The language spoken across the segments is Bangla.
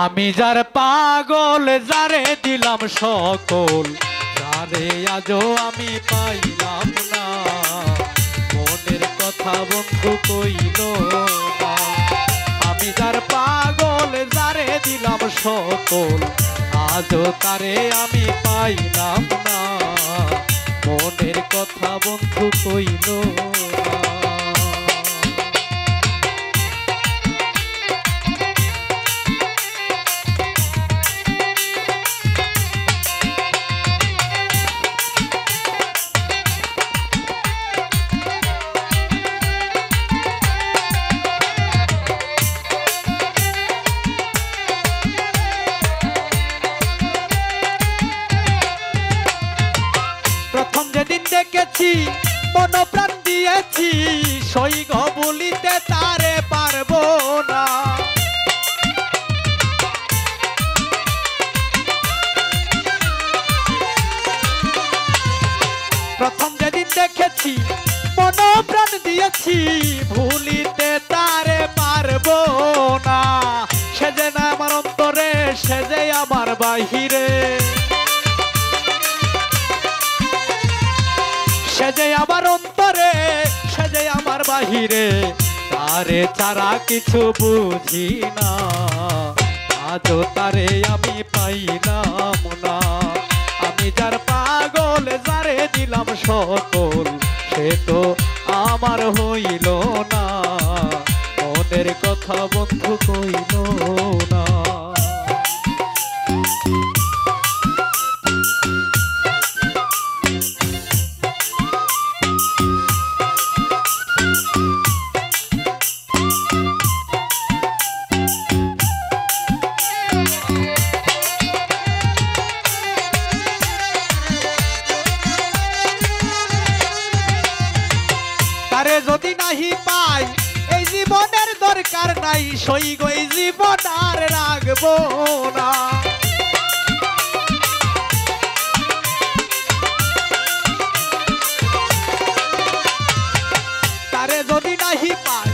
আমি যার পাগল যারে দিলাম সকল তারে আজও আমি পাইলাম না মনের কথা বন্ধু কইল না আমি যার পাগল যারে দিলাম সকল আজও তারে আমি পাইলাম না মনের কথা বন্ধু কইল না দেখেছি মন প্রাণ দিয়েছি সইগ বলিতে তারে পারবো না প্রথম যেদিন দেখেছি মন প্রাণ দিয়েছি ভুলিতে তারে পারবো না সে যে না আমার অন্তরে সে যে আমার বাহিরে সেজে আমার অন্তরে সেজে আমার বাহিরে তারে ছাড়া কিছু বুঝি না আজও তারে আমি পাইলাম না আমি যার পাগল যারে দিলাম সকল সে তো আমার হইল না মনের কথা বন্ধু কইল না তারে যদি নাহি পাই এই জীবনের দরকার নাই সইগ এই জীবন আর রাখবো না তারে যদি নাহি পাই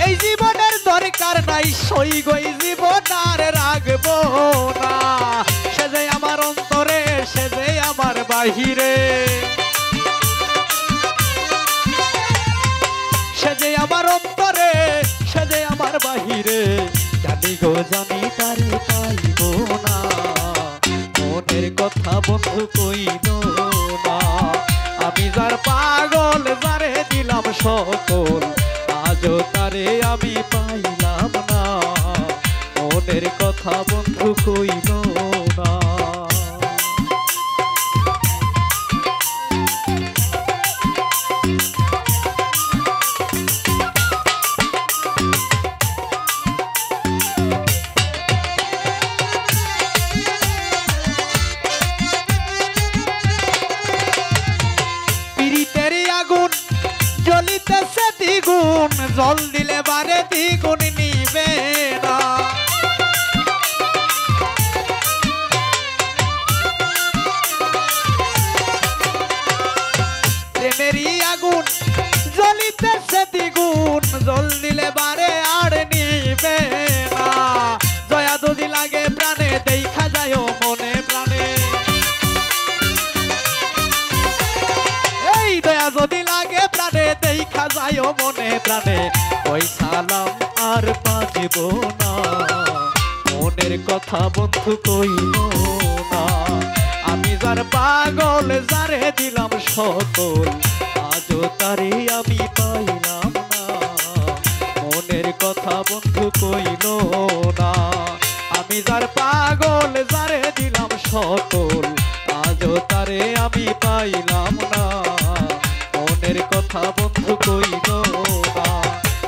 এই জীবনের দরকার নাই সইগ এই জীবন আর রাখবো না সে যে আমার অন্তরে সে যে আমার বাহিরে সেজে আমার অন্তরে সেজে আমার বাহিরে জানি গো জানি তারে পাইব না মনের কথা বন্ধু কইল না আমি যার পাগল যারে দিলাম সকল আজও তারে আমি পাইলাম না মনের কথা বন্ধু কইল না জ্বলিতেছে দ্বিগুণ জল দিলে বারে দ্বিগুণ নিবে না প্রেমেরই আগুন জ্বলিতেছে দ্বিগুণ জল দিলে বারে আর নিবে না দয়া যদি লাগে প্রাণে দেখা যায় মনে প্রাণে এই দয়া যদি লাগে প্রাণে দেখা যায় মনে প্রাণে ওই সালাম আর বাজিব না মনের কথা বন্ধু কইল না আমি যার পাগল যারে দিলাম সকল আজও তারে আমি পাইলাম না মনের কথা বন্ধু কইল না আমি যার পাগল যারে দিলাম সকল আজও তারে আমি পাইলাম না মনের কথা বন্ধু কইল না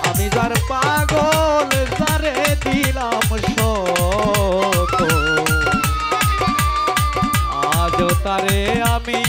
আমি যার পাগল যারে দিলাম সকল আজও তারে আমি